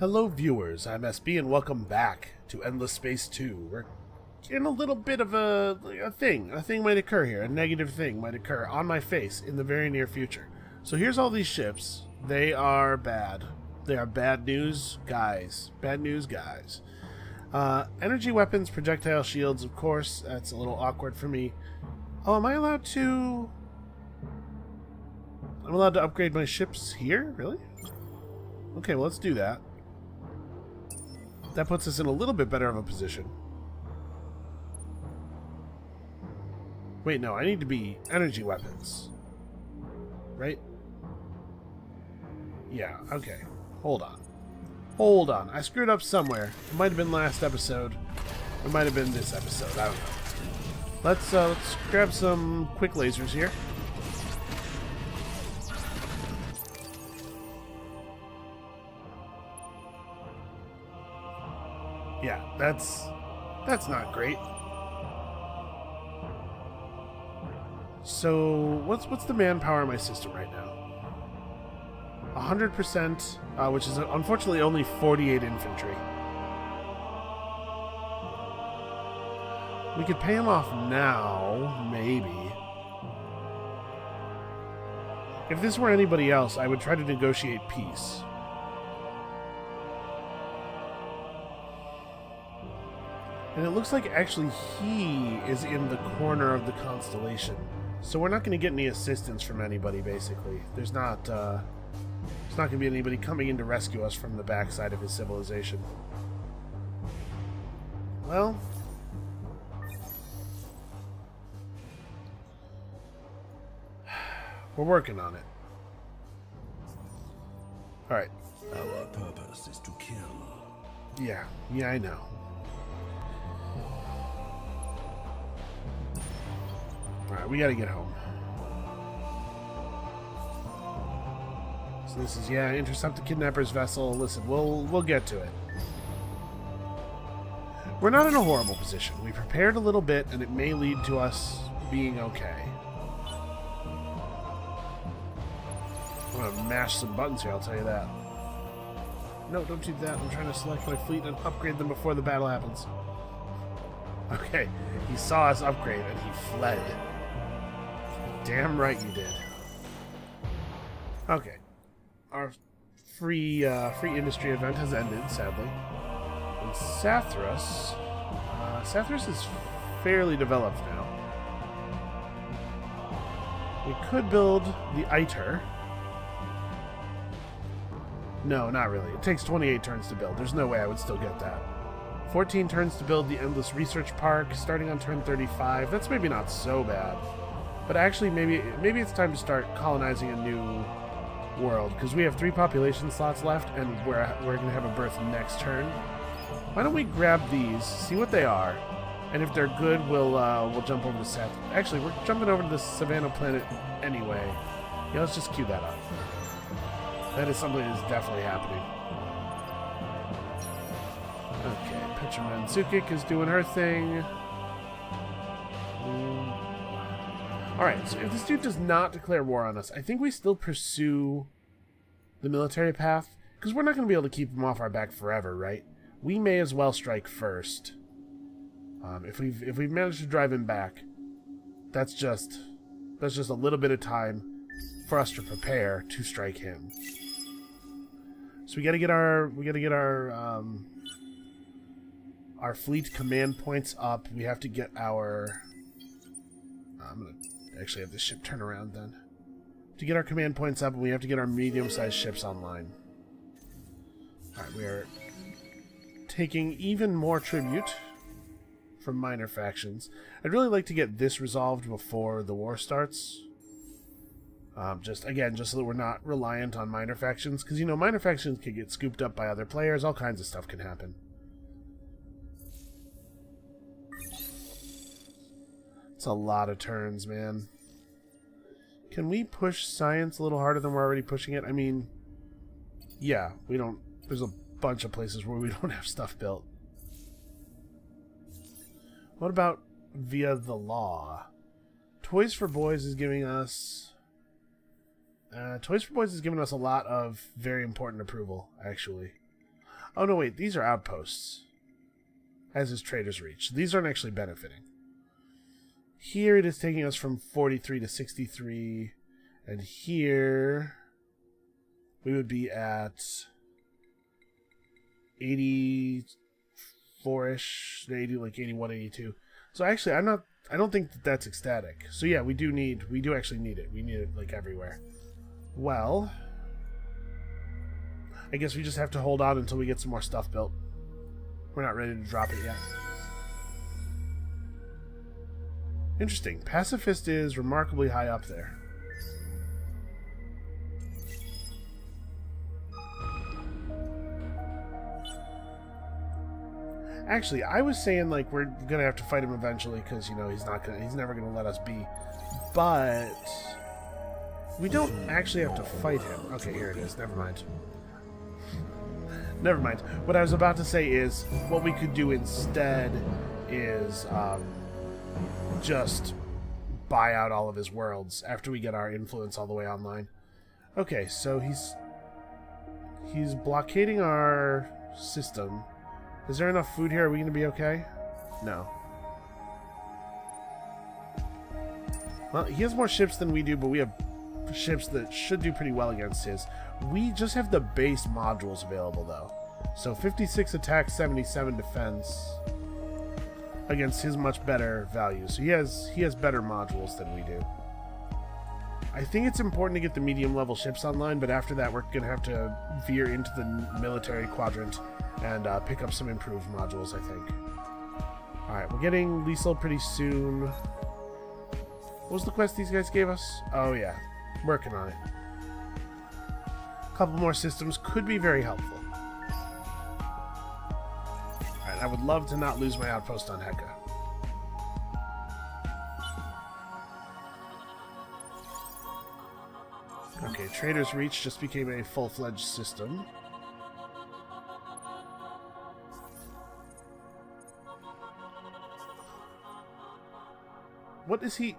Hello viewers, I'm SB and welcome back to Endless Space 2. We're in a little bit of a thing. A thing might occur here. A negative thing might occur on my face in the very near future. So here's all these ships. They are bad. They are bad news guys. Bad news guys. Energy weapons, projectile shields, of course. That's a little awkward for me. Oh, am I allowed to... I'm allowed to upgrade my ships here? Really? Okay, well, let's do that. That puts us in a little bit better of a position. Wait, no, I need to be energy weapons. Right? Yeah, okay. Hold on. Hold on. I screwed up somewhere. It might have been last episode. It might have been this episode. I don't know. Let's grab some quick lasers here. Yeah, that's not great. So, what's the manpower in my system right now? 100%, which is unfortunately only 48 infantry. We could pay him off now, maybe. If this were anybody else, I would try to negotiate peace. And it looks like actually he is in the corner of the constellation. So we're not going to get any assistance from anybody, basically. There's not going to be anybody coming in to rescue us from the backside of his civilization. Well... we're working on it. Alright. Our purpose is to kill. Yeah, I know. Alright, we gotta get home. So this is, yeah, intercept the kidnapper's vessel. Listen, we'll get to it. We're not in a horrible position. We prepared a little bit, and it may lead to us being okay. I'm gonna mash some buttons here, I'll tell you that. No, don't do that. I'm trying to select my fleet and upgrade them before the battle happens. Okay, he saw us upgrade, and he fled. Damn right you did. Okay. Our free industry event has ended, sadly. And Sathras... Sathras is fairly developed now. We could build the ITER. No, not really. It takes 28 turns to build. There's no way I would still get that. 14 turns to build the Endless Research Park, starting on turn 35. That's maybe not so bad. But actually, maybe it's time to start colonizing a new world, because we have 3 population slots left, and we're going to have a birth next turn. Why don't we grab these, see what they are, and if they're good, we'll jump over to Seth. Actually, we're jumping over to the Savannah planet anyway. Yeah, let's just queue that up. That is something that is definitely happening. Okay, Petraman Sukik is doing her thing. Alright, so if this dude does not declare war on us, I think we still pursue the military path, because we're not going to be able to keep him off our back forever, right? We may as well strike first. If we've managed to drive him back, that's just a little bit of time for us to prepare to strike him. So we got to get our fleet command points up. We have to get our... I'm gonna actually have this ship turn around then. To get our command points up, we have to get our medium-sized ships online. Alright, we are taking even more tribute from minor factions. I'd really like to get this resolved before the war starts. Just so that we're not reliant on minor factions. Because, you know, minor factions can get scooped up by other players. All kinds of stuff can happen. It's a lot of turns, man. Can we push science a little harder than we're already pushing it? I mean, yeah, we don't... There's a bunch of places where we don't have stuff built. What about via the law? Toys for Boys is giving us... Toys for Boys has given us a lot of very important approval, actually. Oh, no, wait. These are outposts. As is Trader's Reach. These aren't actually benefiting. Here it is taking us from 43 to 63. And here we would be at 84-ish, 80, like 81, 82. So actually, I don't think that that's ecstatic. So yeah, we do actually need it. We need it like everywhere. Well, I guess we just have to hold on until we get some more stuff built. We're not ready to drop it yet. Interesting. Pacifist is remarkably high up there. Actually, I was saying like we're gonna have to fight him eventually because you know he's never gonna let us be. But we don't actually have to fight him. Okay, here it is. Never mind. Never mind. What I was about to say is what we could do instead is just buy out all of his worlds after we get our influence all the way online. Okay, so he's blockading our system. Is there enough food here? Are we going to be okay? No. Well, he has more ships than we do, but we have ships that should do pretty well against his. We just have the base modules available, though. So 56 attack, 77 defense against his much better value. So he has better modules than we do. I think it's important to get the medium level ships online, but after that we're going to have to veer into the military quadrant and pick up some improved modules, I think. Alright, we're getting Liesel pretty soon. What was the quest these guys gave us? Oh yeah, working on it. A couple more systems could be very helpful. Alright, I would love to not lose my outpost on Heka. Okay, Trader's Reach just became a full-fledged system. What is he...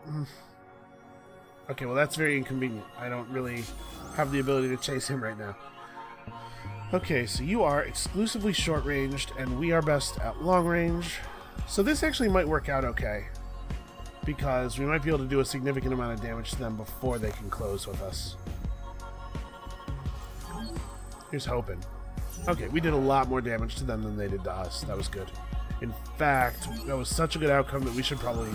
Okay, well that's very inconvenient. I don't really have the ability to chase him right now. Okay, so you are exclusively short-ranged, and we are best at long-range. So this actually might work out okay, because we might be able to do a significant amount of damage to them before they can close with us. Here's hoping. Okay, we did a lot more damage to them than they did to us. That was good. In fact, that was such a good outcome that we should probably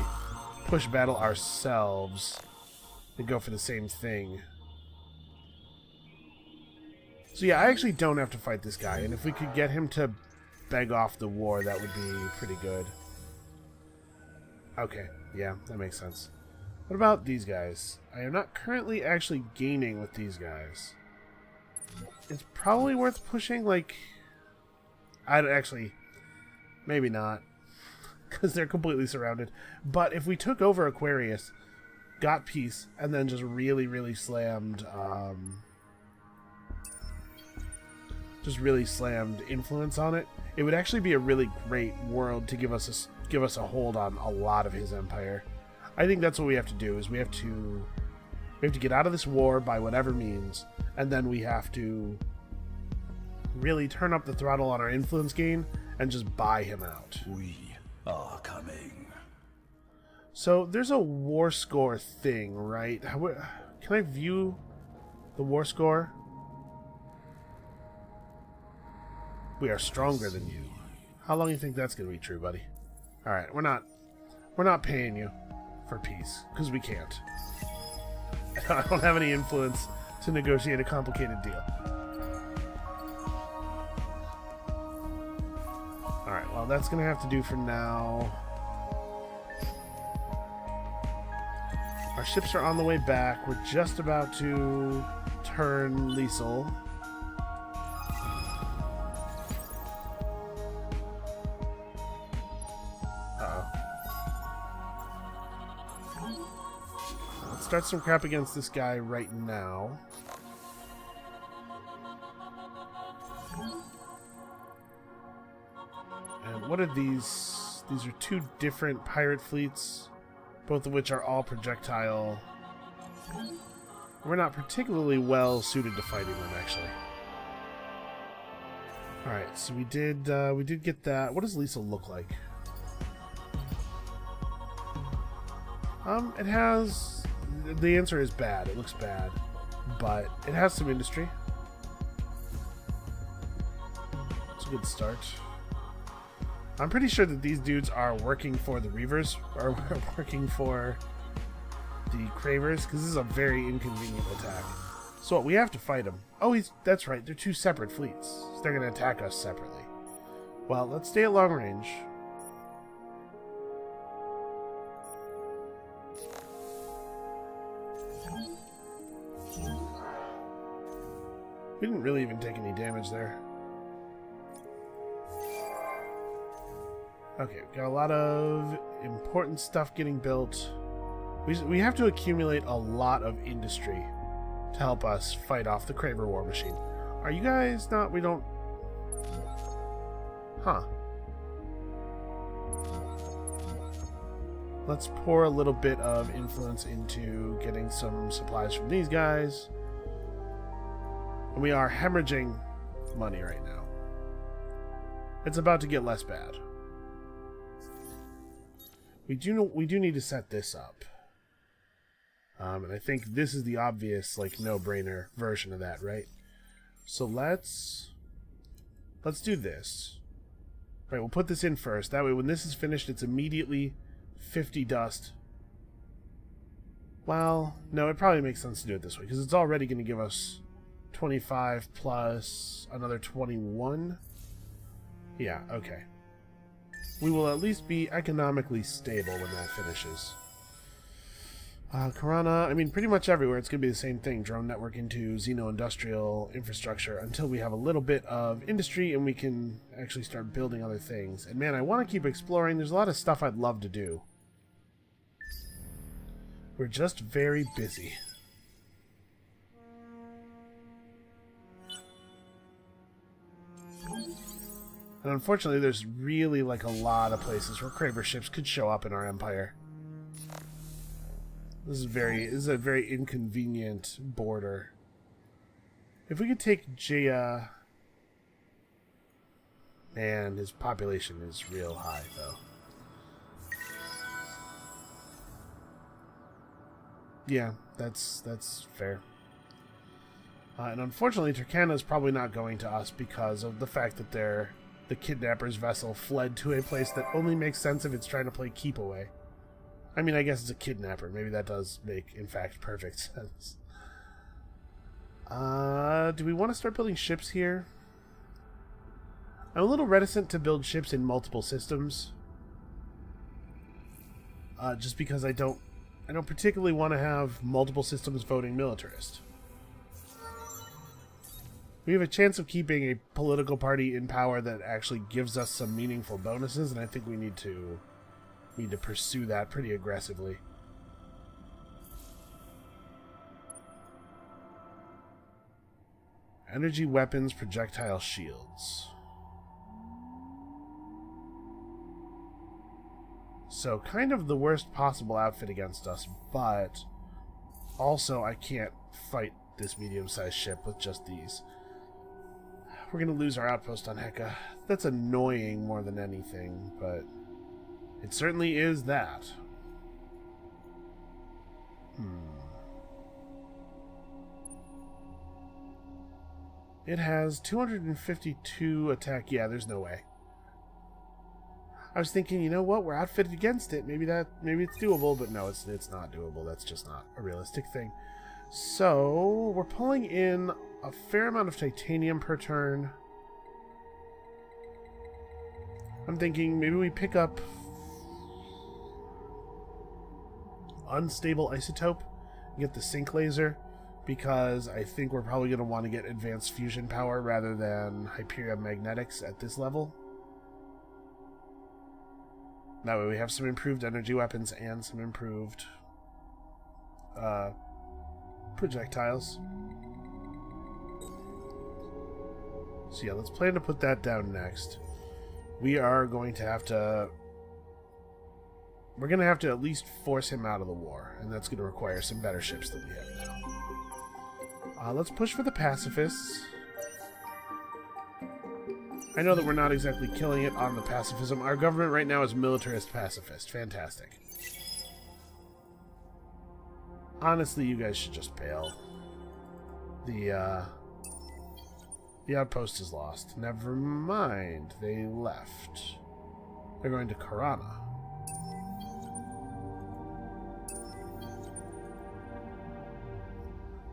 push battle ourselves and go for the same thing. So yeah, I actually don't have to fight this guy, and if we could get him to beg off the war, that would be pretty good. Okay, yeah, that makes sense. What about these guys? I am not currently actually gaining with these guys. It's probably worth pushing, like... I'd actually... Maybe not. Because they're completely surrounded. But if we took over Aquarius, got peace, and then just really, really slammed... just really slammed influence on it, it would actually be a really great world to give us a hold on a lot of his empire. I think that's what we have to do, is we have to get out of this war by whatever means, and then we have to really turn up the throttle on our influence gain and just buy him out. We are coming. So there's a war score thing, right? Can I view the war score? We are stronger than you. How long do you think that's going to be true, buddy? Alright, we're not paying you for peace, because we can't. I don't have any influence to negotiate a complicated deal. Alright, well that's going to have to do for now. Our ships are on the way back. We're just about to turn Liesel. Start some crap against this guy right now. And what are these? These are two different pirate fleets, both of which are all projectile. We're not particularly well suited to fighting them, actually. Alright, so we did get that. What does Lisa look like? It has... The answer is bad. It looks bad. But it has some industry. It's a good start. I'm pretty sure that these dudes are working for the Reavers, or working for the Cravers, because this is a very inconvenient attack. So what, we have to fight them. Oh, that's right, they're two separate fleets. So they're going to attack us separately. Well, let's stay at long range. We didn't really even take any damage there. Okay, we've got a lot of important stuff getting built. We have to accumulate a lot of industry to help us fight off the Craver war machine. Are you guys not? We don't... Huh. Let's pour a little bit of influence into getting some supplies from these guys. And we are hemorrhaging money right now. It's about to get less bad. We do need to set this up. And I think this is the obvious, like, no-brainer version of that, right? So let's do this. Right, we'll put this in first. That way, when this is finished, it's immediately 50 dust. Well, no, it probably makes sense to do it this way, because it's already going to give us 25 plus another 21. Yeah, okay. We will at least be economically stable when that finishes. Karana, I mean, pretty much everywhere it's going to be the same thing. Drone network into Xeno-industrial infrastructure until we have a little bit of industry and we can actually start building other things. And man, I want to keep exploring. There's a lot of stuff I'd love to do. We're just very busy. And unfortunately, there's really like a lot of places where Craver ships could show up in our empire. This is a very inconvenient border. If we could take Jaya... Man, his population is real high, though. Yeah, that's fair. And unfortunately, Turkana is probably not going to us because of the fact that the kidnapper's vessel fled to a place that only makes sense if it's trying to play keep away. I mean, I guess it's a kidnapper. Maybe that does make, in fact, perfect sense. Do we want to start building ships here? I'm a little reticent to build ships in multiple systems. Just because I don't particularly want to have multiple systems voting militarist. We have a chance of keeping a political party in power that actually gives us some meaningful bonuses, and I think we need to pursue that pretty aggressively. Energy weapons, projectile shields. So, kind of the worst possible outfit against us, but also I can't fight this medium-sized ship with just these. We're going to lose our outpost on Heka. That's annoying more than anything, but it certainly is that. It has 252 attack. Yeah, there's no way. I was thinking, you know what? We're outfitted against it. Maybe it's doable, but no, it's not doable. That's just not a realistic thing. So, we're pulling in a fair amount of titanium per turn. I'm thinking maybe we pick up unstable isotope and get the sync laser, because I think we're probably going to want to get advanced fusion power rather than Hyperion magnetics at this level. That way we have some improved energy weapons and some improved projectiles. So yeah, let's plan to put that down next. We are going to have to... We're going to have to at least force him out of the war, and that's going to require some better ships than we have now. Let's push for the pacifists. I know that we're not exactly killing it on the pacifism. Our government right now is militarist pacifist. Fantastic. Honestly, you guys should just bail. The outpost is lost. Never mind. They left. They're going to Karana.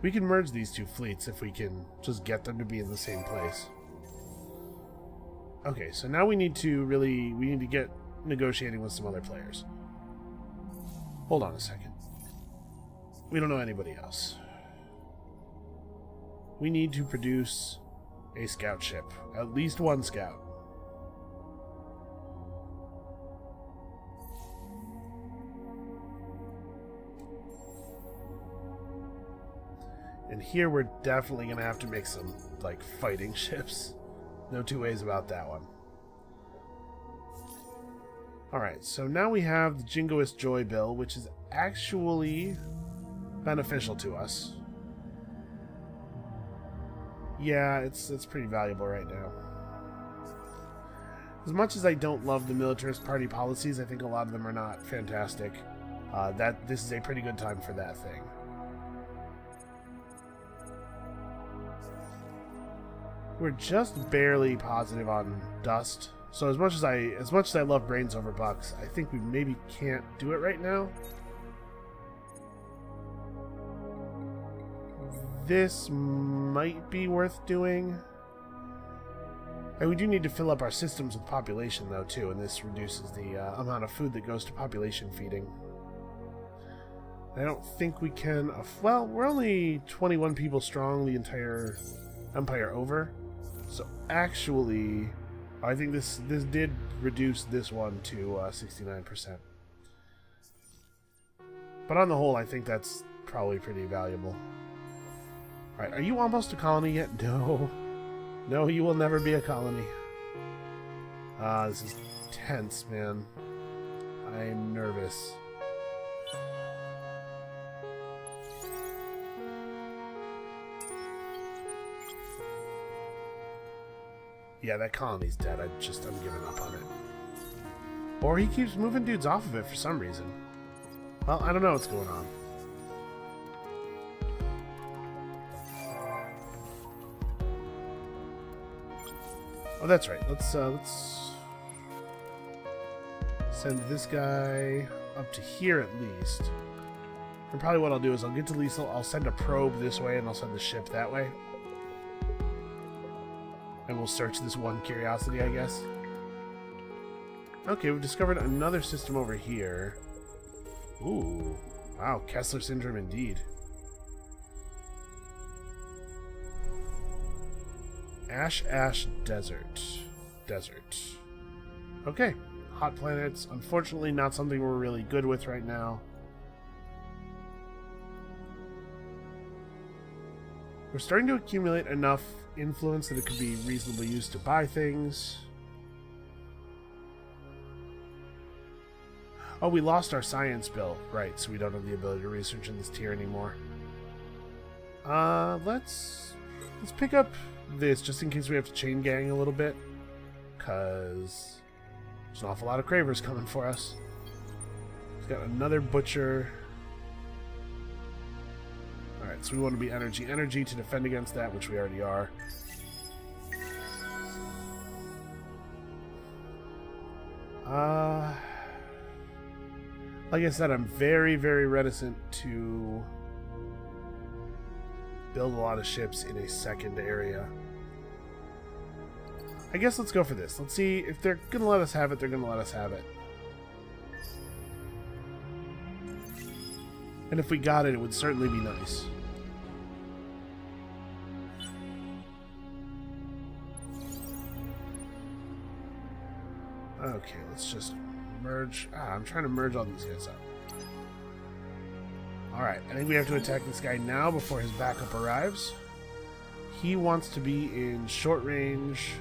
We can merge these two fleets if we can just get them to be in the same place. Okay, so now we need to get negotiating with some other players. Hold on a second. We don't know anybody else. We need to produce a scout ship. At least one scout. And here we're definitely going to have to make some, like, fighting ships. No two ways about that one. Alright, so now we have the Jingoist Joy Bill, which is actually beneficial to us. Yeah, it's pretty valuable right now. As much as I don't love the militarist party policies, I think a lot of them are not fantastic. This is a pretty good time for that thing. We're just barely positive on dust. So as much as I love brains over bucks, I think we maybe can't do it right now. This might be worth doing. And we do need to fill up our systems with population though too, and this reduces the amount of food that goes to population feeding. I don't think we can. Well, we're only 21 people strong the entire empire over. So actually, I think this did reduce this one to 69%. But on the whole, I think that's probably pretty valuable. Alright, are you almost a colony yet? No. No, you will never be a colony. This is tense, man. I'm nervous. Yeah, that colony's dead. I'm giving up on it. Or he keeps moving dudes off of it for some reason. Well, I don't know what's going on. Oh, that's right. Let's send this guy up to here at least. And probably what I'll do is I'll get to Liesel, I'll send a probe this way, and I'll send the ship that way. And we'll search this one curiosity, I guess. Okay, we've discovered another system over here. Ooh. Wow, Kessler Syndrome indeed. Ash Desert. Okay. Hot planets. Unfortunately, not something we're really good with right now. We're starting to accumulate enough influence that it could be reasonably used to buy things. Oh, we lost our science bill. Right, so we don't have the ability to research in this tier anymore. Let's pick up this just in case we have to chain gang a little bit. Because there's an awful lot of Cravers coming for us. We've got another butcher. Alright, so we want to be energy to defend against that, which we already are. Like I said, I'm very, very reticent to build a lot of ships in a second area. I guess let's go for this. Let's see if they're going to let us have it, they're going to let us have it. And if we got it, it would certainly be nice. Okay, let's just merge. I'm trying to merge all these guys up. Alright, I think we have to attack this guy now before his backup arrives. He wants to be in short range.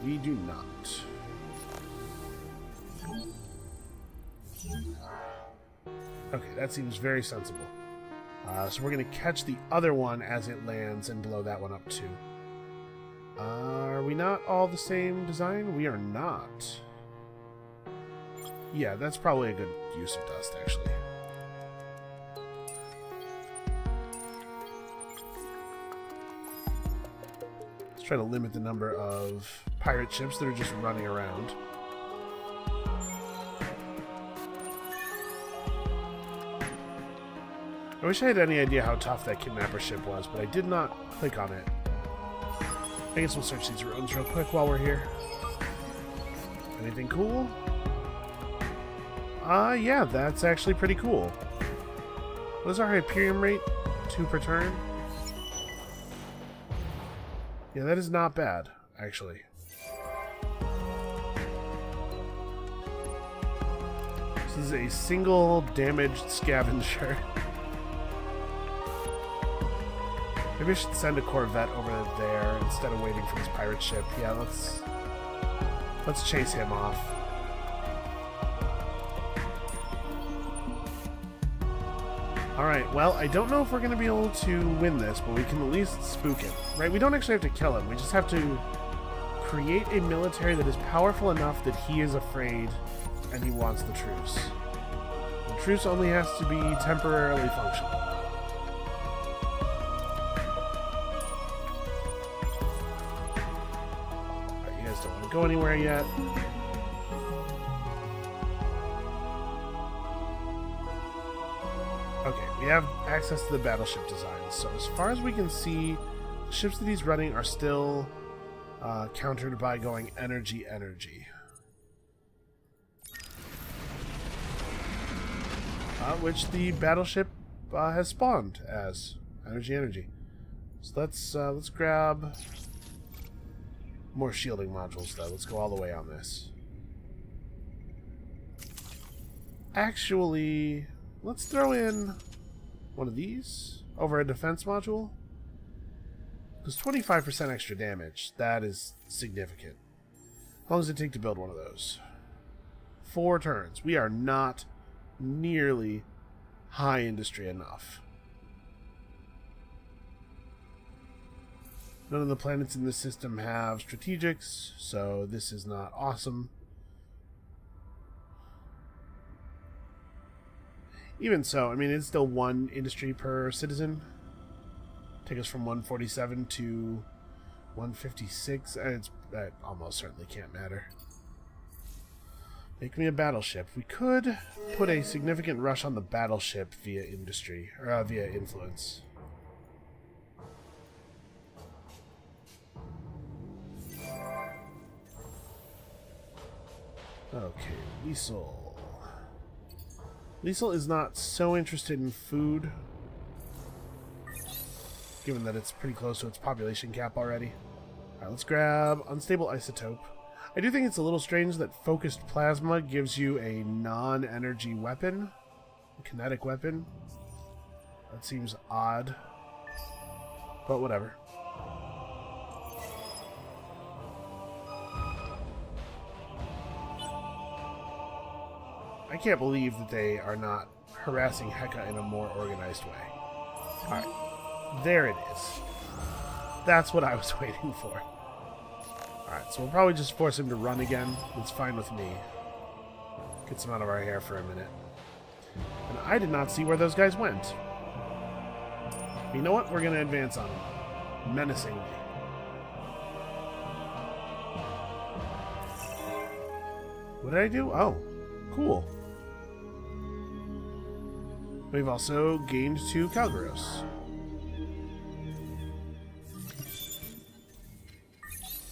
We do not. Okay, that seems very sensible. So we're going to catch the other one as it lands and blow that one up too. Are we not all the same design? We are not. Yeah, that's probably a good use of dust, actually. Let's try to limit the number of pirate ships that are just running around. I wish I had any idea how tough that kidnapper ship was, but I did not click on it. I guess we'll search these ruins real quick while we're here. Anything cool? Yeah, that's actually pretty cool. What is our Hyperion rate? 2 per turn? Yeah, that is not bad, actually. This is a single damaged scavenger. Maybe I should send a Corvette over there instead of waiting for this pirate ship. Yeah, let's chase him off. Alright, well, I don't know if we're going to be able to win this, but we can at least spook him. Right? We don't actually have to kill him. We just have to create a military that is powerful enough that he is afraid and he wants the truce. The truce only has to be temporarily functional. Go anywhere yet. Okay, we have access to the battleship designs. So as far as we can see, the ships that he's running are still countered by going energy. Which the battleship has spawned as energy. So let's grab more shielding modules, though. Let's go all the way on this. Actually, let's throw in one of these over a defense module. Because 25% extra damage, that is significant. How long does it take to build one of those? 4 turns. We are not nearly high industry enough. None of the planets in this system have strategics, so this is not awesome. Even so, I mean, it's still 1 industry per citizen. Take us from 147 to 156, and that almost certainly can't matter. Make me a battleship. We could put a significant rush on the battleship via industry, or via influence. Okay, Liesel. Liesel is not so interested in food, given that it's pretty close to its population cap already. Alright, let's grab Unstable Isotope. I do think it's a little strange that Focused Plasma gives you a non-energy weapon, a kinetic weapon. That seems odd, but whatever. I can't believe that they are not harassing Heka in a more organized way. Alright. There it is. That's what I was waiting for. Alright, so we'll probably just force him to run again. It's fine with me. Get some out of our hair for a minute. And I did not see where those guys went. You know what? We're going to advance on them. Menacingly. What did I do? Oh, cool. We've also gained 2 Calgaros.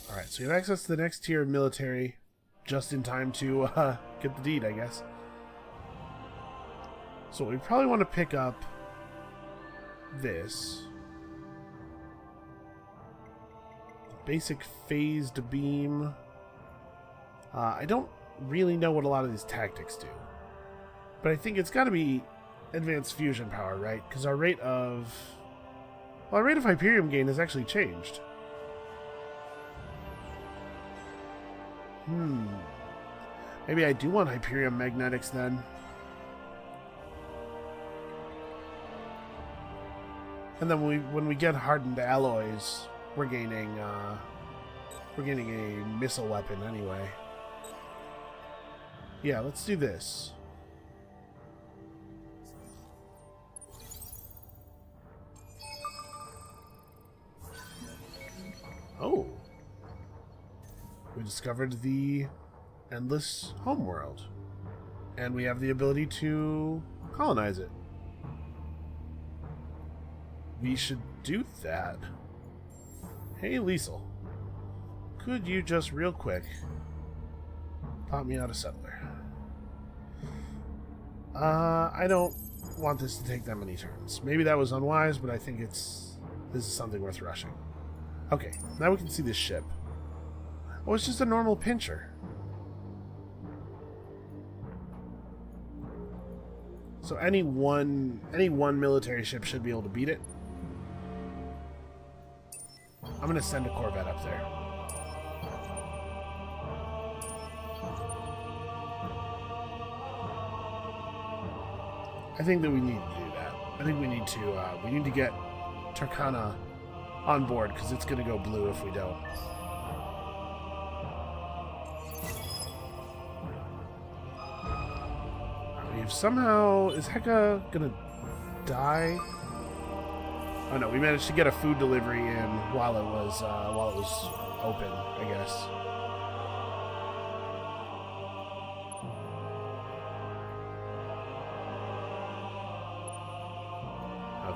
Alright, so we have access to the next tier of military just in time to get the deed, I guess. So we probably want to pick up this. Basic phased beam. I don't really know what a lot of these tactics do. But I think it's got to be advanced fusion power, right? Because our rate of... well, our rate of Hyperion gain has actually changed. Maybe I do want Hyperion magnetics then. And then when we get hardened alloys, we're gaining We're getting a missile weapon anyway. Yeah, let's do this. Oh. We discovered the endless homeworld. And we have the ability to colonize it. We should do that. Hey, Liesel. Could you just real quick pop me out a settler? I don't want this to take that many turns. Maybe that was unwise, but I think this is something worth rushing. Okay, now we can see this ship. Oh, it's just a normal pincher. So any one military ship should be able to beat it. I'm gonna send a Corvette up there. I think that we need to do that. I think we need to get Turkana on board because it's gonna go blue if we don't. We've somehow, is Heka gonna die? Oh no, we managed to get a food delivery in while it was open, I guess.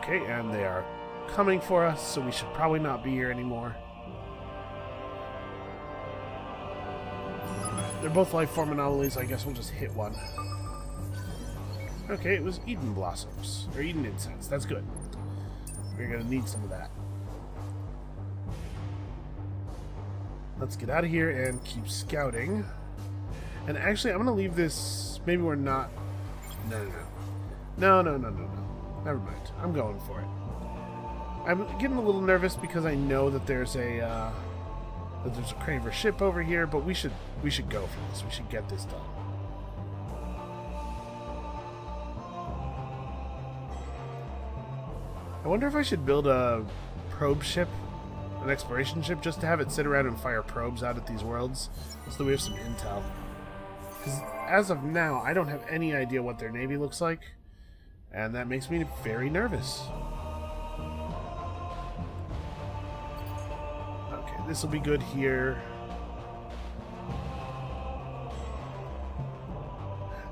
Okay, and they are coming for us, so we should probably not be here anymore. They're both life form anomalies, I guess we'll just hit one. Okay, it was Eden Blossoms, or Eden Incense, that's good. We're gonna need some of that. Let's get out of here and keep scouting. And actually, I'm gonna leave this, maybe we're not, no. Never mind. I'm going for it. I'm getting a little nervous because I know that there's a Craver ship over here, but we should go for this. We should get this done. I wonder if I should build a probe ship, an exploration ship, just to have it sit around and fire probes out at these worlds, so that we have some intel. Because as of now, I don't have any idea what their navy looks like. And that makes me very nervous. Okay, this will be good here.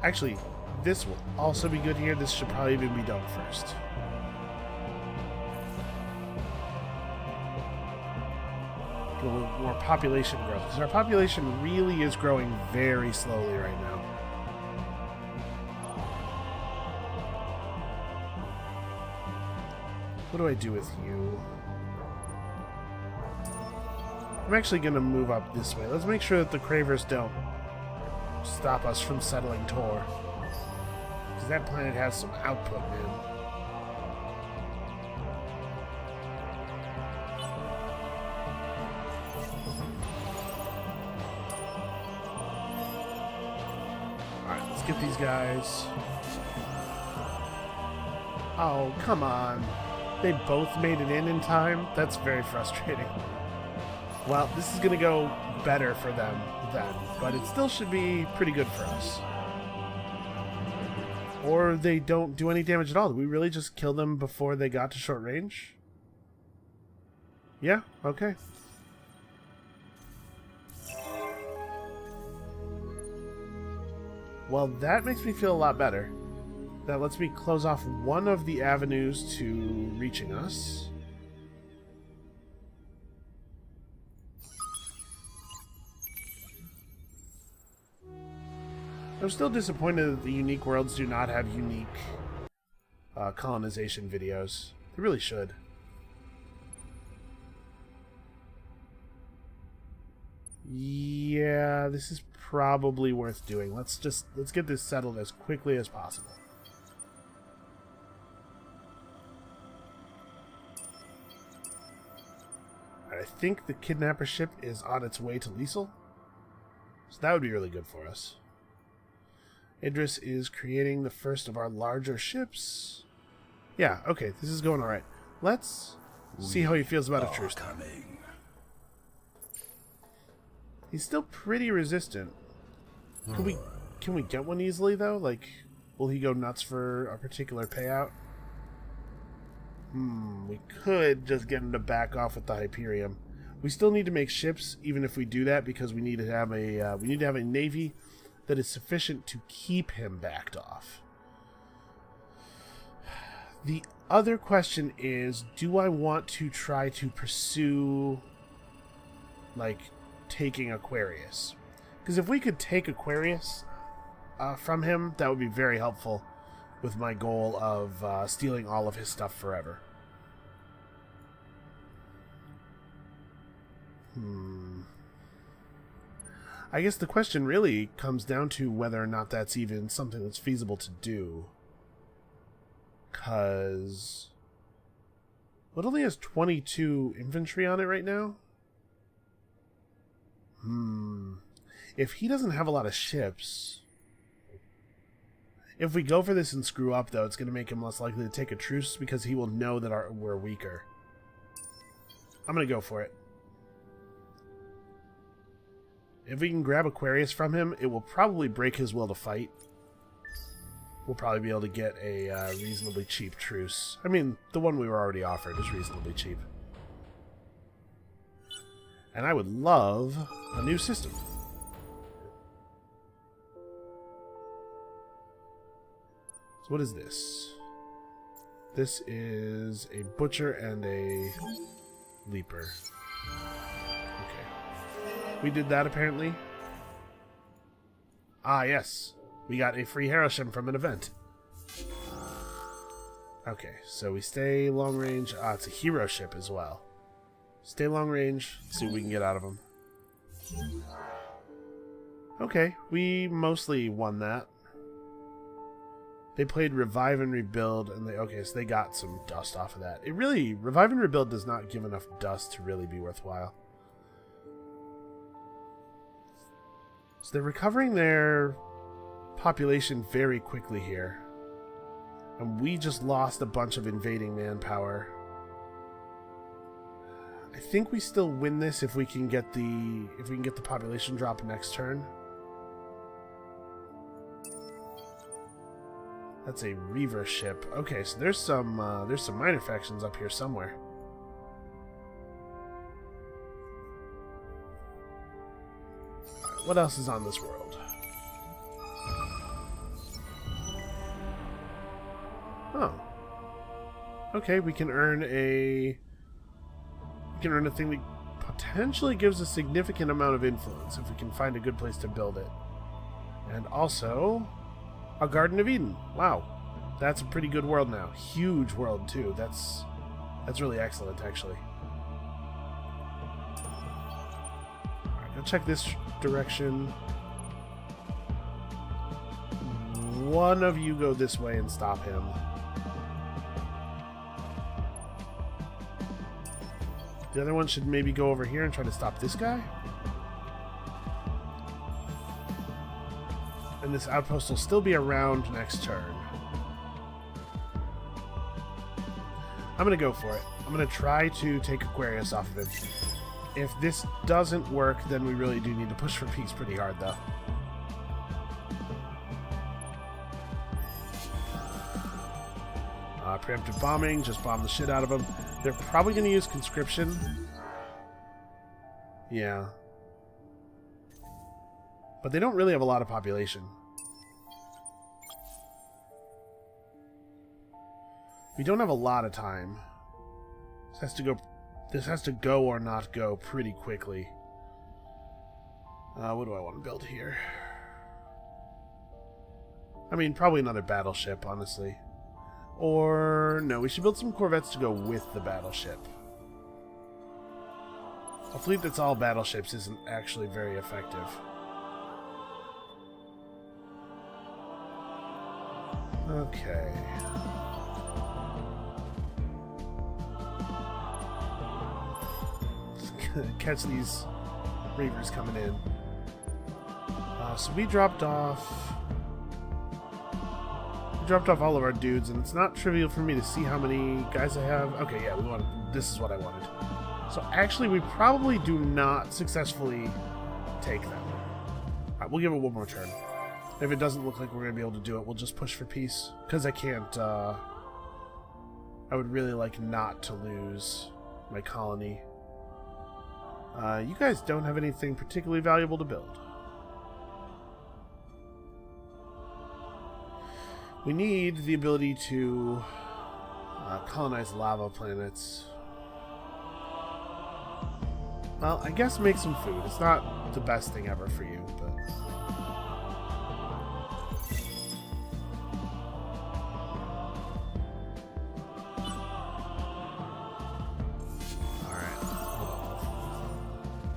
Actually, this will also be good here. This should probably even be done first. Get a little more population growth, because our population really is growing very slowly right now. What do I do with you? I'm actually going to move up this way. Let's make sure that the Cravers don't stop us from settling Tor. Because that planet has some output, man. Alright, let's get these guys. Oh, come on. They both made it in time? That's very frustrating. Well, this is going to go better for them then, but it still should be pretty good for us. Or they don't do any damage at all. Did we really just kill them before they got to short range? Yeah, okay. Well, that makes me feel a lot better. That lets me close off one of the avenues to reaching us. I'm still disappointed that the unique worlds do not have unique colonization videos. They really should. Yeah, this is probably worth doing. Let's get this settled as quickly as possible. I think the kidnapper ship is on its way to Liesel, so that would be really good for us. Idris is creating the first of our larger ships. Yeah, okay, this is going alright. Let's see how he feels about a truce. He's still pretty resistant. Can we get one easily, though? Like, will he go nuts for a particular payout? We could just get him to back off with the Hyperium. We still need to make ships, even if we do that, because we need to have a navy that is sufficient to keep him backed off. The other question is, do I want to try to pursue, like, taking Aquarius? Because if we could take Aquarius from him, that would be very helpful with my goal of stealing all of his stuff forever. I guess the question really comes down to whether or not that's even something that's feasible to do. Because it only has 22 infantry on it right now. If he doesn't have a lot of ships... If we go for this and screw up, though, it's going to make him less likely to take a truce because he will know that we're weaker. I'm going to go for it. If we can grab Aquarius from him, it will probably break his will to fight. We'll probably be able to get a reasonably cheap truce. I mean, the one we were already offered is reasonably cheap. And I would love a new system. So what is this? This is a butcher and a leaper. We did that, apparently. Ah, yes. We got a free Hiroshima from an event. Okay, so we stay long range. Ah, it's a hero ship as well. Stay long range. See what we can get out of them. Okay, we mostly won that. They played Revive and Rebuild, and okay, so they got some dust off of that. Revive and Rebuild does not give enough dust to really be worthwhile. So they're recovering their population very quickly here. And we just lost a bunch of invading manpower. I think we still win this if we can get the population drop next turn. That's a Reaver ship. Okay, so there's some minor factions up here somewhere. What else is on this world? Oh. Okay, we can earn a thing that potentially gives a significant amount of influence if we can find a good place to build it. And also a Garden of Eden. Wow. That's a pretty good world now. Huge world too. That's really excellent, actually. Go check this direction. One of you go this way and stop him. The other one should maybe go over here and try to stop this guy. And this outpost will still be around next turn. I'm going to go for it. I'm going to try to take Aquarius off of him. If this doesn't work, then we really do need to push for peace pretty hard, though. Preemptive bombing, just bomb the shit out of them. They're probably going to use conscription. Yeah. But they don't really have a lot of population. We don't have a lot of time. This has to go or not go pretty quickly. What do I want to build here? I mean, probably another battleship, honestly. Or, no, we should build some corvettes to go with the battleship. A fleet that's all battleships isn't actually very effective. Okay. Catch these Reavers coming in. So we dropped off all of our dudes, and it's not trivial for me to see how many guys I have. Okay, yeah, this is what I wanted. So actually, we probably do not successfully take them. Alright, we'll give it one more turn. If it doesn't look like we're going to be able to do it, we'll just push for peace. Because I can't, I would really like not to lose my colony. You guys don't have anything particularly valuable to build. We need the ability to colonize lava planets. Well, I guess make some food. It's not the best thing ever for you, but...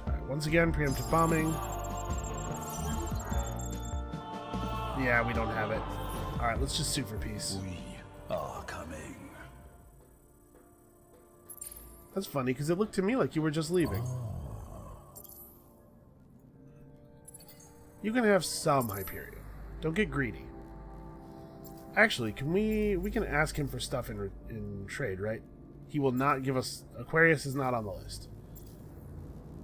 Alright, once again, preemptive bombing. Yeah, we don't have it. Alright, let's just sue for peace. We are coming. That's funny, because it looked to me like you were just leaving. You can have some Hyperion. Don't get greedy. Actually, we can ask him for stuff in trade, right? He will not give us... Aquarius is not on the list.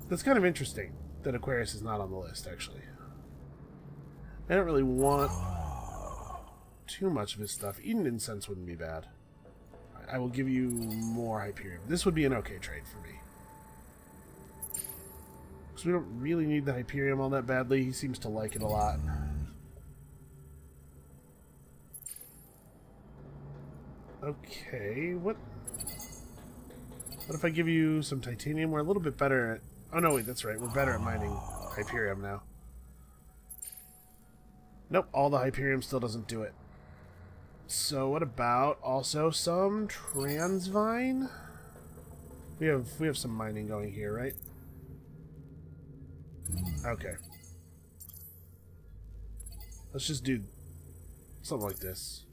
That's kind of interesting that Aquarius is not on the list, actually. I don't really want too much of his stuff. Eden Incense wouldn't be bad. I will give you more Hyperion. This would be an okay trade for me. Because we don't really need the Hyperium all that badly. He seems to like it a lot. Okay, what if I give you some titanium? We're a little bit better at... Oh no, wait, that's right. We're better at mining Hyperium now. Nope, all the Hyperium still doesn't do it. So what about also some Transvine? We have some mining going here, right? Okay. Let's just do something like this.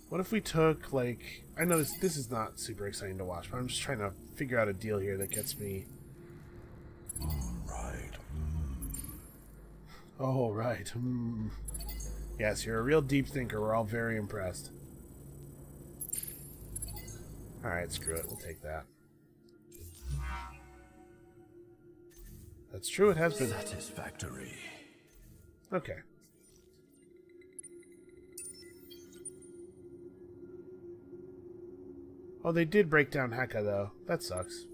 What if we took, like... I know this is not super exciting to watch, but I'm just trying to figure out a deal here that gets me... Right. Oh, right. Yes, you're a real deep thinker. We're all very impressed. Alright, screw it. We'll take that. That's true, it has been... Satisfactory. Okay. Oh, they did break down Heka, though. That sucks.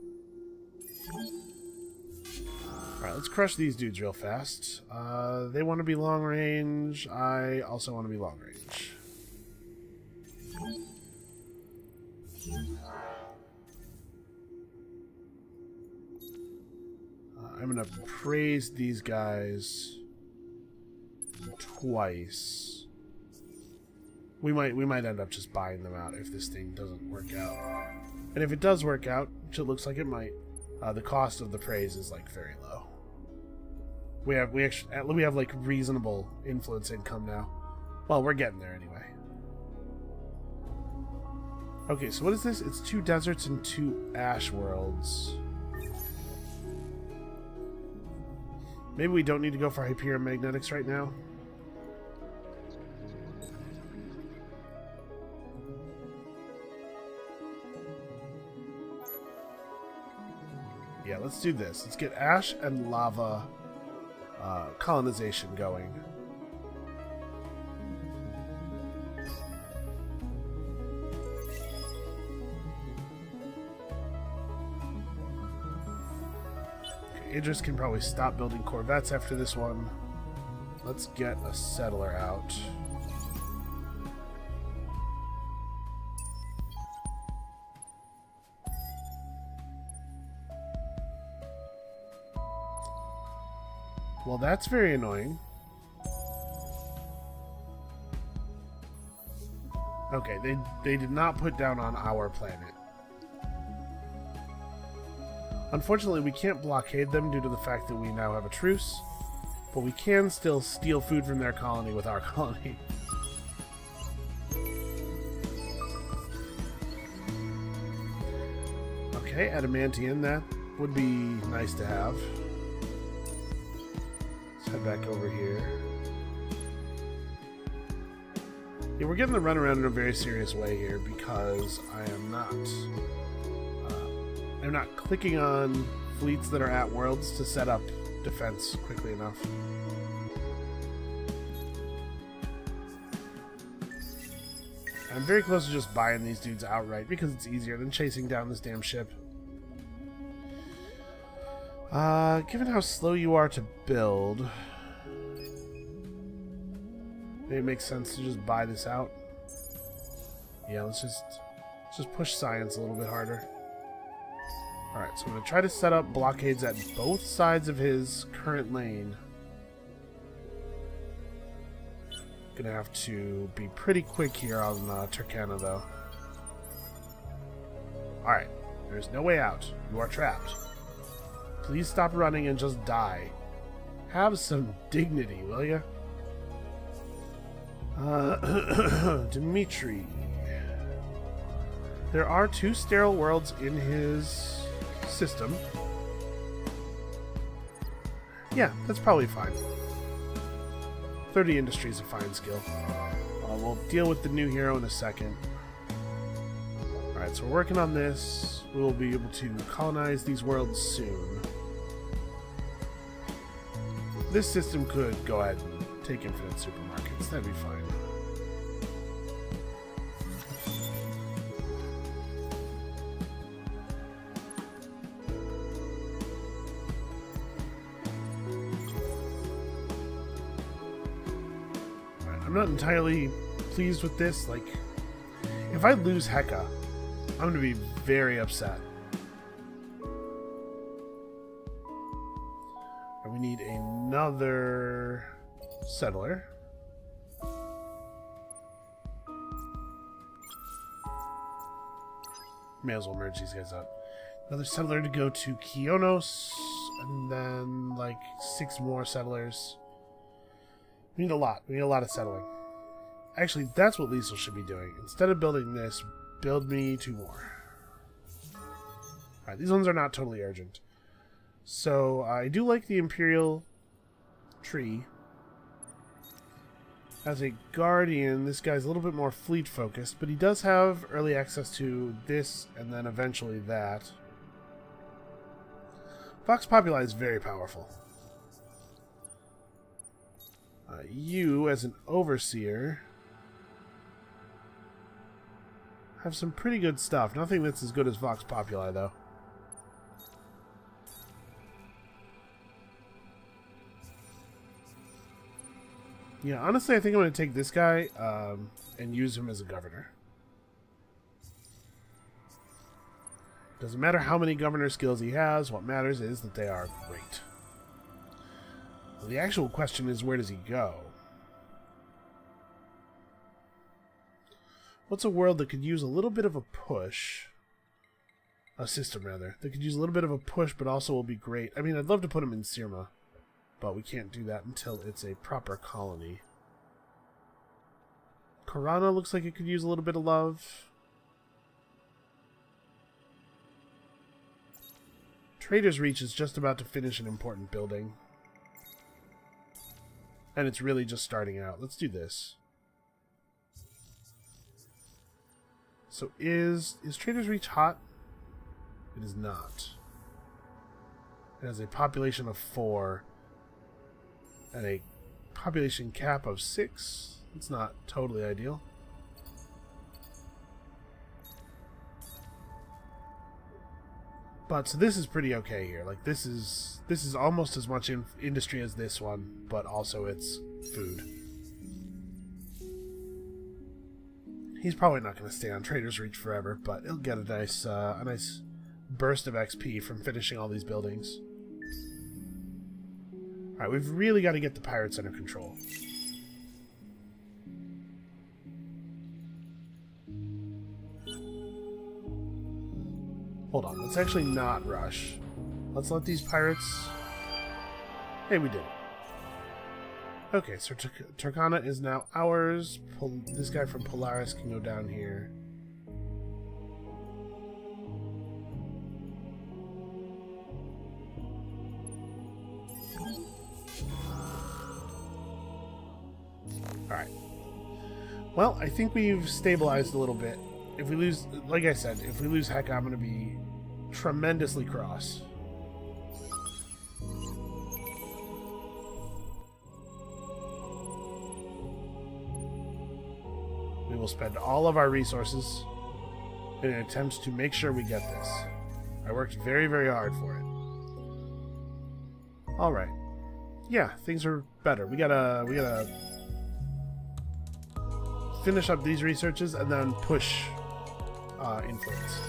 Alright, let's crush these dudes real fast. They want to be long range. I also want to be long range. I'm going to praise these guys twice. We might end up just buying them out if this thing doesn't work out. And if it does work out, which it looks like it might, the cost of the praise is like very low. We have like reasonable influence income now. Well, we're getting there anyway. Okay, so what is this? It's 2 deserts and 2 ash worlds. Maybe we don't need to go for Hyperion magnetics right now. Yeah, let's do this. Let's get ash and lava colonization going. Okay, Idris can probably stop building corvettes after this one. Let's get a settler out. Well, that's very annoying. Okay, they did not put down on our planet. Unfortunately, we can't blockade them due to the fact that we now have a truce, but we can still steal food from their colony with our colony. Okay, adamantium, that would be nice to have. Head back over here. Yeah, we're getting the runaround in a very serious way here because I'm not clicking on fleets that are at worlds to set up defense quickly enough. I'm very close to just buying these dudes outright because it's easier than chasing down this damn ship. Given how slow you are to build, maybe it makes sense to just buy this out. Yeah, let's just push science a little bit harder. Alright, so I'm going to try to set up blockades at both sides of his current lane. Gonna have to be pretty quick here on Turkana, though. Alright, there's no way out. You are trapped. Please stop running and just die. Have some dignity, will ya? Dimitri. There are 2 sterile worlds in his system. Yeah, that's probably fine. 30 industry is a fine skill. We'll deal with the new hero in a second. Alright, so we're working on this. We'll be able to colonize these worlds soon. This system could go ahead and take infinite supermarkets. That'd be fine. I'm not entirely pleased with this. Like, if I lose Heka, I'm going to be very upset. And we need another settler. May as well merge these guys up. Another settler to go to Kionos, and then like 6 more settlers. We need a lot. We need a lot of settling. Actually, that's what Liesel should be doing. Instead of building this, build me 2 more. Alright, these ones are not totally urgent. So, I do like the Imperial tree. As a Guardian, this guy's a little bit more fleet-focused, but he does have early access to this, and then eventually that. Vox Populi is very powerful. You, as an overseer, have some pretty good stuff. Nothing that's as good as Vox Populi, though. Yeah, honestly, I think I'm going to take this guy and use him as a governor. Doesn't matter how many governor skills he has. What matters is that they are great. Well, the actual question is, where does he go? What's a world that could use a little bit of a push? A system, rather. That could use a little bit of a push, but also will be great. I mean, I'd love to put him in Sirma, but we can't do that until it's a proper colony. Karana looks like it could use a little bit of love. Trader's Reach is just about to finish an important building. And it's really just starting out. Let's do this. So is Trader's Reach hot? It is not. It has a population of 4 and a population cap of 6. It's not totally ideal. But so this is pretty okay here. Like this is almost as much industry as this one, but also it's food. He's probably not going to stay on Trader's Reach forever, but he'll get a nice burst of XP from finishing all these buildings. Alright, we've really got to get the pirates under control. Hold on, let's actually not rush. Let's let these pirates... Hey, we did it. Okay, so Turkana is now ours. This guy from Polaris can go down here. Alright. Well, I think we've stabilized a little bit. If we lose, like I said, if we lose Heka, I'm going to be tremendously cross. We will spend all of our resources in an attempt to make sure we get this. I worked very, very hard for it. Alright. Yeah, things are better. We gotta finish up these researches and then push influence.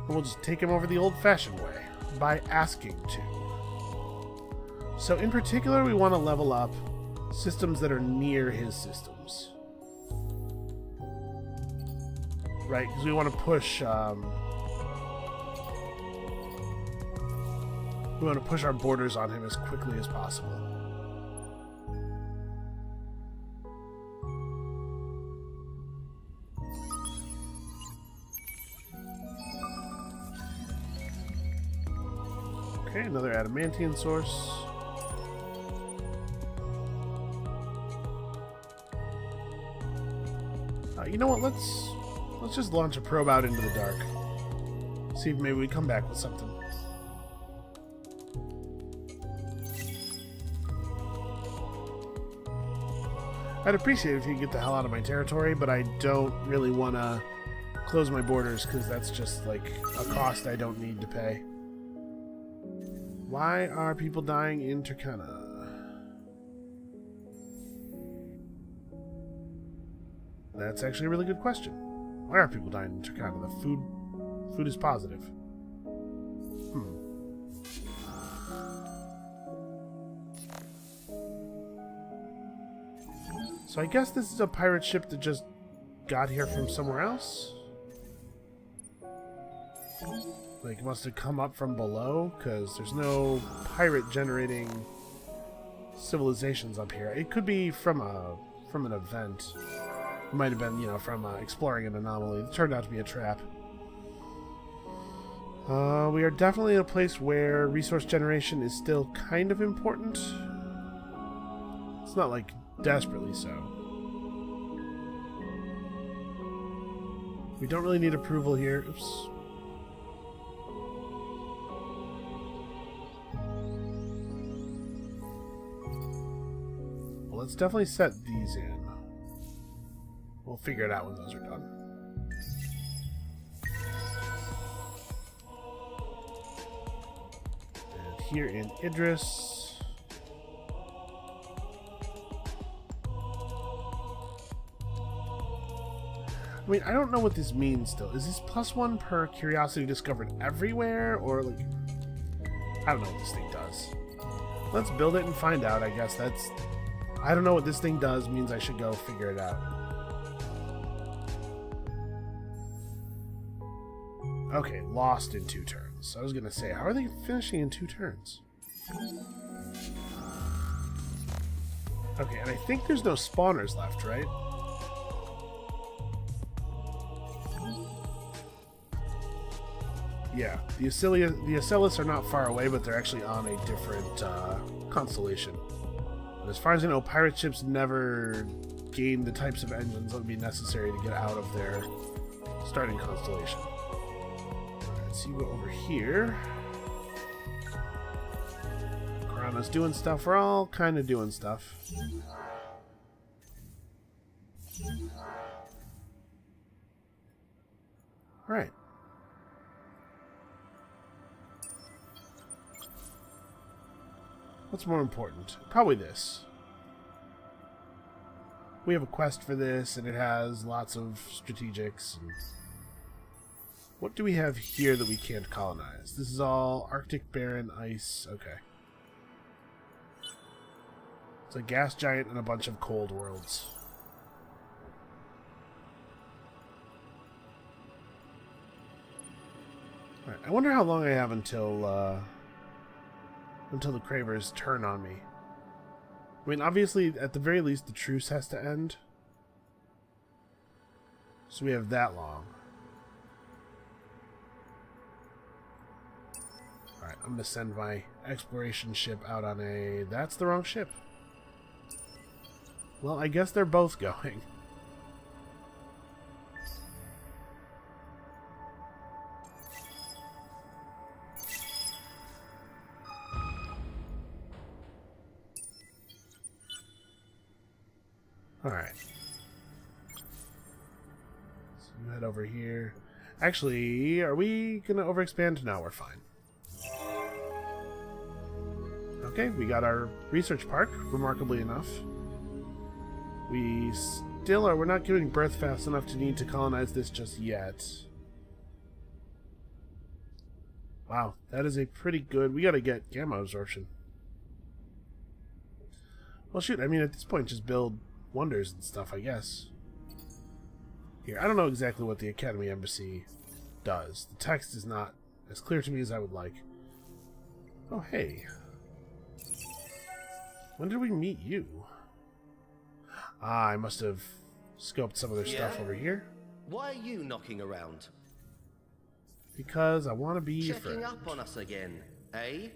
And we'll just take him over the old-fashioned way by asking to. So in particular, we want to level up systems that are near his systems. Right, because we want to push our borders on him as quickly as possible. Okay, another adamantium source. You know what? Let's just launch a probe out into the dark. See if maybe we come back with something. I'd appreciate it if you could get the hell out of my territory, but I don't really want to close my borders because that's just like a cost I don't need to pay. Why are people dying in Turkana? That's actually a really good question. Why are people dying in Turkana? The food is positive. So I guess this is a pirate ship that just got here from somewhere else? Like, it must have come up from below, because there's no pirate-generating civilizations up here. It could be from an event. It might have been, you know, from exploring an anomaly. It turned out to be a trap. We are definitely in a place where resource generation is still kind of important. It's not, like, desperately so. We don't really need approval here. Oops. Well, let's definitely set these in. We'll figure it out when those are done. And here in Idris. I mean, I don't know what this means still. Is this +1 per curiosity discovered everywhere? Or, like, I don't know what this thing does. Let's build it and find out, I guess. I don't know what this thing does, means I should go figure it out. Okay, lost in 2 turns. I was gonna say, how are they finishing in 2 turns? Okay, and I think there's no spawners left, right? Yeah, the Acellus are not far away, but they're actually on a different constellation. And as far as I know, pirate ships never gain the types of engines that would be necessary to get out of their starting constellation. Alright, so you go over here. Karana's doing stuff. We're all kind of doing stuff. Alright. What's more important? Probably this. We have a quest for this, and it has lots of strategics. And what do we have here that we can't colonize? This is all Arctic, barren, ice. Okay. It's a gas giant and a bunch of cold worlds. Alright, I wonder how long I have until the Cravers turn on me. I mean, obviously, at the very least, the truce has to end. So we have that long. Alright, I'm going to send my exploration ship out on a... That's the wrong ship. Well, I guess they're both going. Alright. You head over here. Actually, are we going to overexpand? No, we're fine. Okay, we got our research park, remarkably enough. We still are... We're not giving birth fast enough to need to colonize this just yet. Wow, that is a pretty good... We got to get gamma absorption. Well, shoot, I mean, at this point, just build wonders and stuff, I guess. Here, I don't know exactly what the Academy Embassy does. The text is not as clear to me as I would like. Oh, hey. When did we meet you? Ah, I must have scoped some of their stuff over here. Why are you knocking around? Because I want to be your friend. Checking up on us again, eh?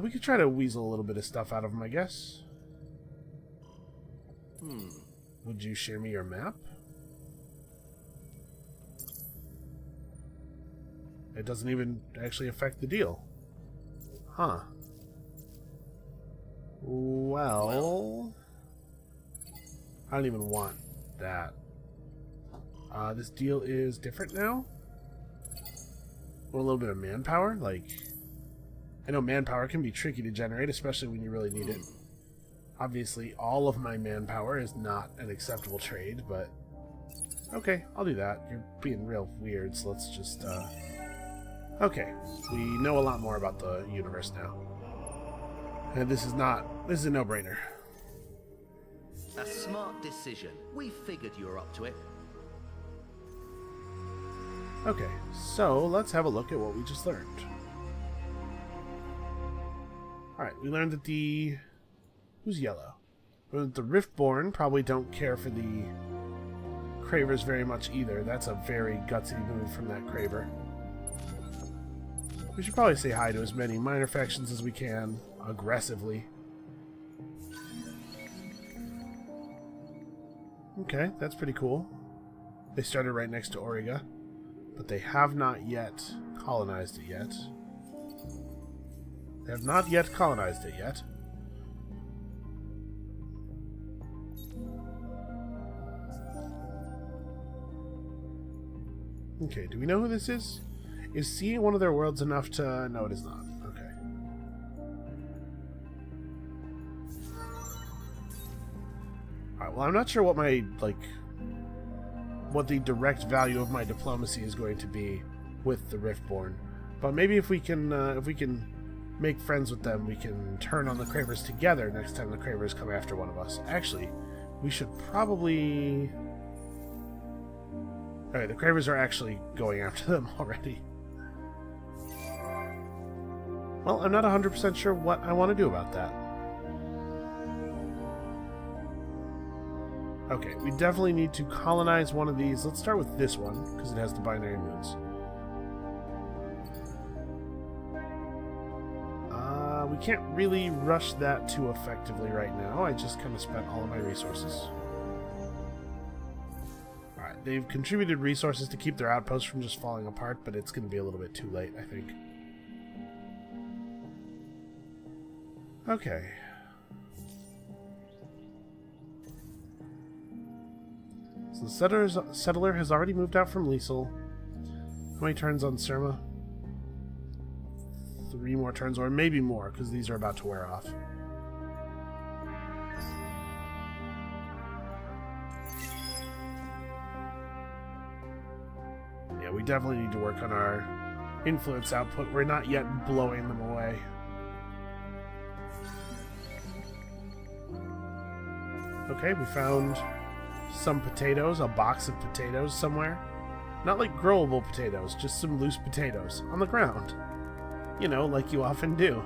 We could try to weasel a little bit of stuff out of them, I guess. Would you share me your map? It doesn't even actually affect the deal. Huh. Well... I don't even want that. This deal is different now? Well, a little bit of manpower? Like... I know manpower can be tricky to generate, especially when you really need it. Obviously, all of my manpower is not an acceptable trade, but... Okay, I'll do that. You're being real weird, so let's just, Okay, we know a lot more about the universe now. And this is a no-brainer. A smart decision. We figured you were up to it. Okay, so let's have a look at what we just learned. Alright, we learned that the... Who's yellow? We learned that the Riftborn probably don't care for the Cravers very much either. That's a very gutsy move from that Craver. We should probably say hi to as many minor factions as we can, aggressively. Okay, that's pretty cool. They started right next to Auriga, but they have not yet colonized it yet. They have not yet colonized it yet. Okay, do we know who this is? Is seeing one of their worlds enough to... No, it is not. Okay. Alright, well, I'm not sure what my, like... what the direct value of my diplomacy is going to be with the Riftborn. But maybe if we can make friends with them, we can turn on the Cravers together next time the Cravers come after one of us. Actually, we should probably... Alright, the Cravers are actually going after them already. Well, I'm not 100% sure what I want to do about that. Okay, we definitely need to colonize one of these. Let's start with this one, because it has the binary moons. We can't really rush that too effectively right now. I just kind of spent all of my resources. Alright, they've contributed resources to keep their outposts from just falling apart, but it's going to be a little bit too late, I think. Okay. So the settler has already moved out from Liesel. How many turns on Surma? 3 more turns, or maybe more, because these are about to wear off. Yeah, we definitely need to work on our influence output. We're not yet blowing them away. Okay, we found some potatoes, a box of potatoes somewhere. Not like growable potatoes, just some loose potatoes on the ground. You know, like you often do.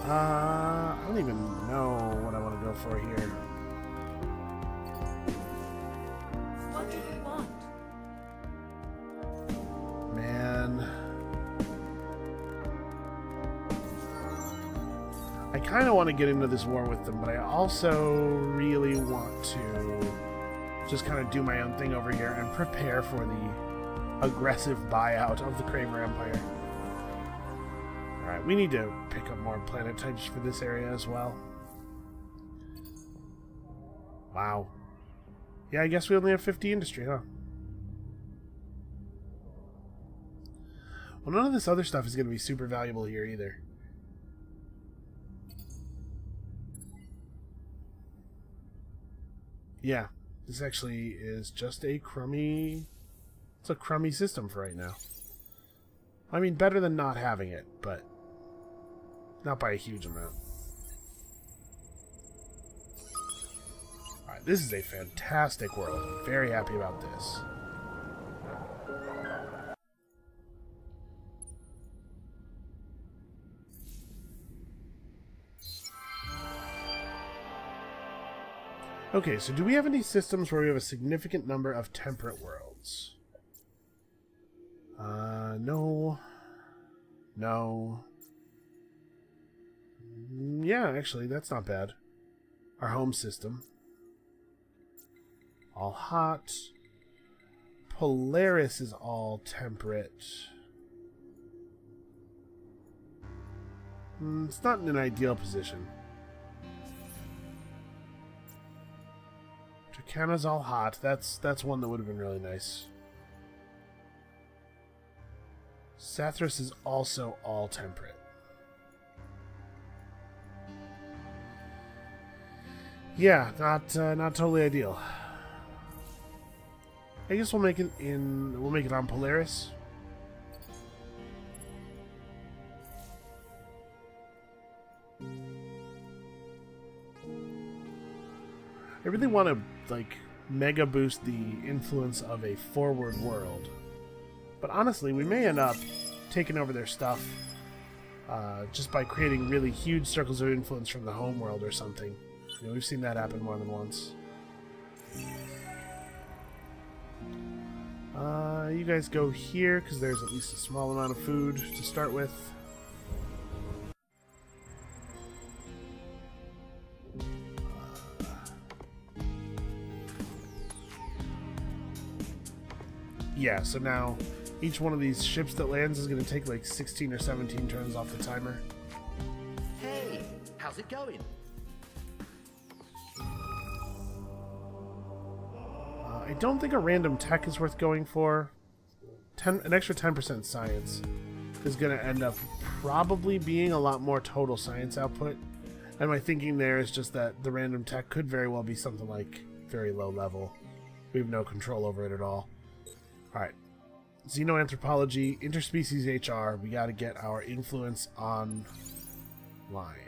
I don't even know what I want to go for here. What do you want? Man. I kind of want to get into this war with them, but I also really want to just kind of do my own thing over here and prepare for the aggressive buyout of the Craver Empire. Alright, we need to pick up more planet types for this area as well. Wow. Yeah, I guess we only have 50 industry, huh? Well, none of this other stuff is going to be super valuable here either. Yeah, this actually is just a crummy... It's a crummy system for right now. I mean, better than not having it, but not by a huge amount. Alright, this is a fantastic world. I'm very happy about this. Okay, so do we have any systems where we have a significant number of temperate worlds? No. No. Yeah, actually, that's not bad. Our home system. All hot. Polaris is all temperate. It's not in an ideal position. Turkana's all hot. That's one that would have been really nice. Sathras is also all temperate. Yeah, not totally ideal. I guess we'll make it on Polaris. I really want to like mega boost the influence of a forward world. But honestly, we may end up taking over their stuff just by creating really huge circles of influence from the home world or something. You know, we've seen that happen more than once. You guys go here because there's at least a small amount of food to start with. Yeah, so now each one of these ships that lands is going to take like 16 or 17 turns off the timer. Hey, how's it going? I don't think a random tech is worth going for. An extra 10% science is going to end up probably being a lot more total science output. And my thinking there is just that the random tech could very well be something like very low level. We have no control over it at all. Alright. Xenoanthropology, interspecies HR. We got to get our influence online.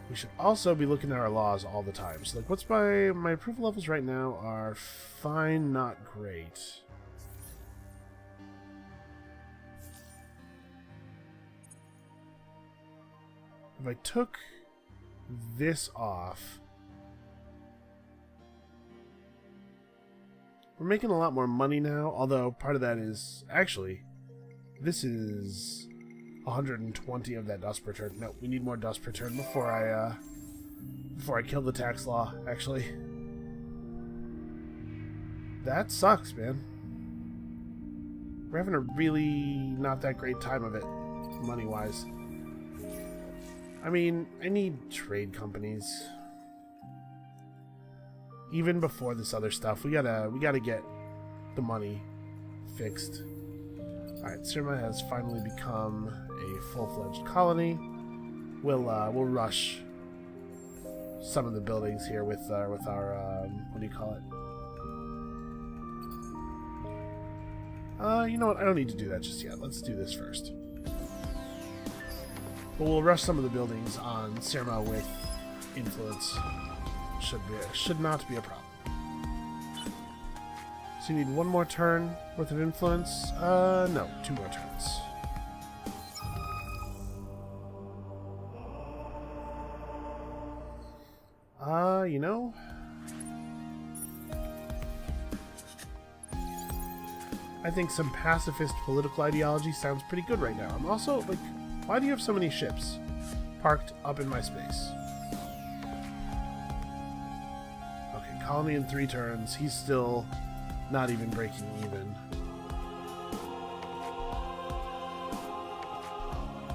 We should also be looking at our laws all the time. So, like, what's my approval levels right now are fine, not great. If I took this off, we're making a lot more money now, although part of that is actually this is 120 of that dust per turn. No, we need more dust per turn before I kill the tax law, actually. That sucks, man. We're having a really not that great time of it, money-wise. I mean, I need trade companies. Even before this other stuff, we gotta get the money fixed. Alright, Sirma has finally become a full-fledged colony. We'll rush some of the buildings here with our what do you call it? You know what? I don't need to do that just yet. Let's do this first. But we'll rush some of the buildings on Sirma with influence. Should not be a problem. So you need one more turn worth of influence? No, 2 more turns. You know, I think some pacifist political ideology sounds pretty good right now. I'm also, like, why do you have so many ships parked up in my space? Okay, colony in 3 turns. He's still not even breaking even.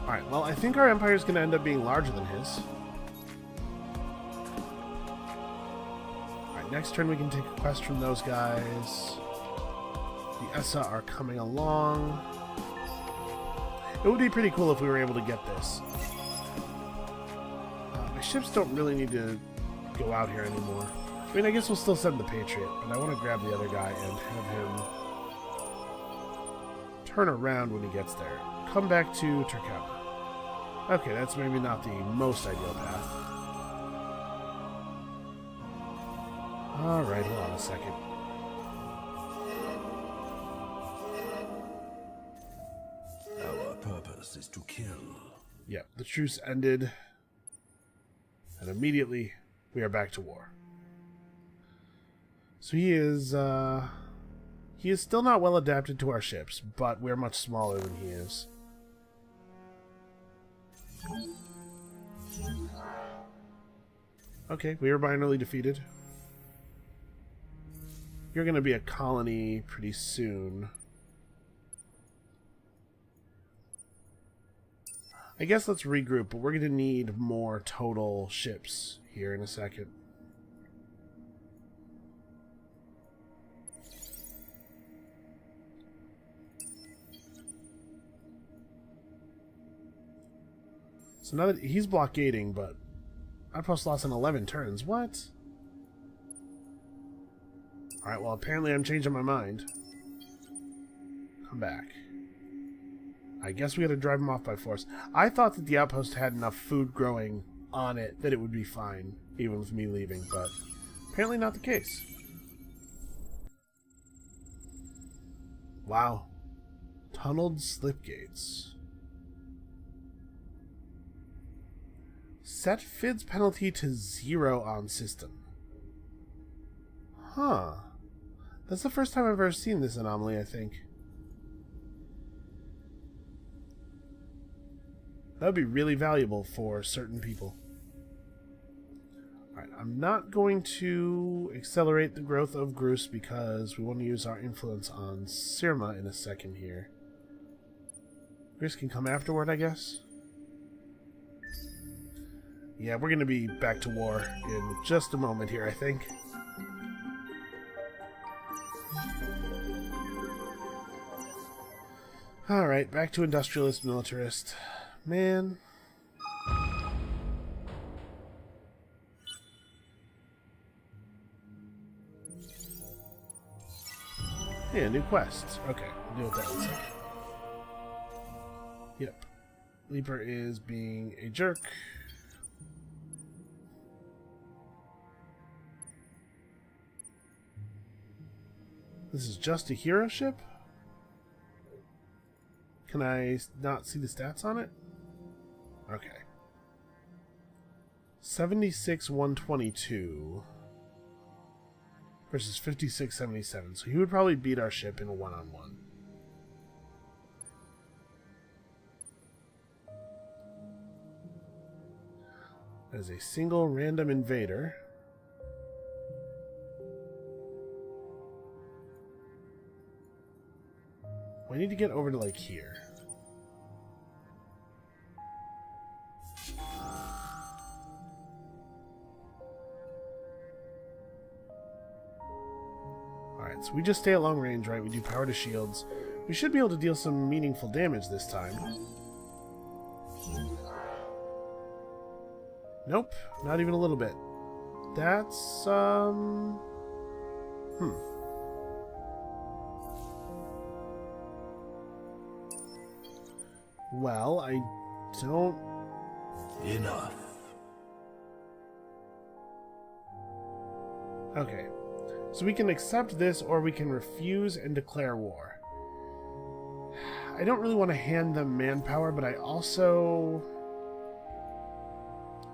Alright, well, I think our empire is going to end up being larger than his. next turn we can take a quest from those guys. The ESA are coming along. It would be pretty cool if we were able to get this. My ships don't really need to go out here anymore. I mean, I guess we'll still send the Patriot, but I want to grab the other guy and have him turn around when he gets there. Come back to Turkana. Okay, that's maybe not the most ideal path. Alright, hold on a second. Our purpose is to kill. Yep, the truce ended. And immediately, we are back to war. So he is still not well adapted to our ships, but we're much smaller than he is. Okay, we were binarily defeated. You're going to be a colony pretty soon. I guess let's regroup, but we're going to need more total ships here in a second. So now that he's blockading, but Outpost lost in 11 turns. What? Alright, well, apparently I'm changing my mind. Come back. I guess we gotta drive him off by force. I thought that the outpost had enough food growing on it that it would be fine, even with me leaving, but apparently not the case. Wow. Tunneled slip gates. Set FIDS penalty to 0 on system. Huh. That's the first time I've ever seen this anomaly, I think. That would be really valuable for certain people. Alright, I'm not going to accelerate the growth of Grus because we want to use our influence on Sirma in a second here. Grus can come afterward, I guess. Yeah, we're going to be back to war in just a moment here, I think. Alright, back to industrialist, militarist. Man. Yeah, new quests. Okay, we'll deal with that in a second. Yep. Leaper is being a jerk. This is just a hero ship? Can I not see the stats on it? Okay. 76-122 versus 56-77. So he would probably beat our ship in a one-on-one. That is a single random invader. We need to get over to, like, here. Alright, so we just stay at long range, right? We do power to shields. We should be able to deal some meaningful damage this time. Nope, not even a little bit. That's, Well, I don't... Enough. Okay. So we can accept this, or we can refuse and declare war. I don't really want to hand them manpower, but I also...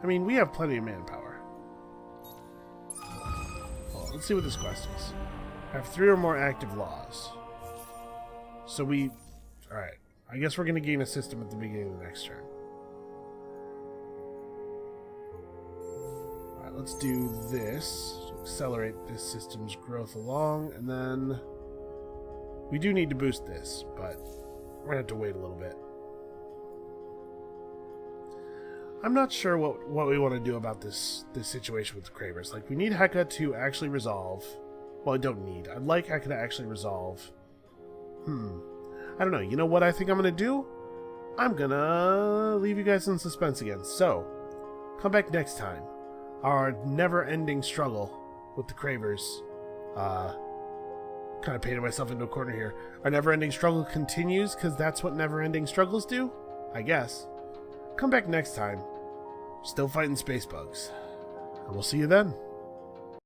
I mean, we have plenty of manpower. Well, let's see what this quest is. Have 3 or more active laws. So we... Alright. I guess we're going to gain a system at the beginning of the next turn. Alright, let's do this to accelerate this system's growth along, and then we do need to boost this, but we're going to have to wait a little bit. I'm not sure what we want to do about this situation with the Cravers. Like, we need Heka to actually resolve. Well, I don't need. I'd like Heka to actually resolve. I don't know. You know what I think I'm going to do? I'm going to leave you guys in suspense again. So, come back next time. Our never-ending struggle with the Cravers. Kind of painted myself into a corner here. Our never-ending struggle continues because that's what never-ending struggles do? I guess. Come back next time. Still fighting space bugs. And we'll see you then.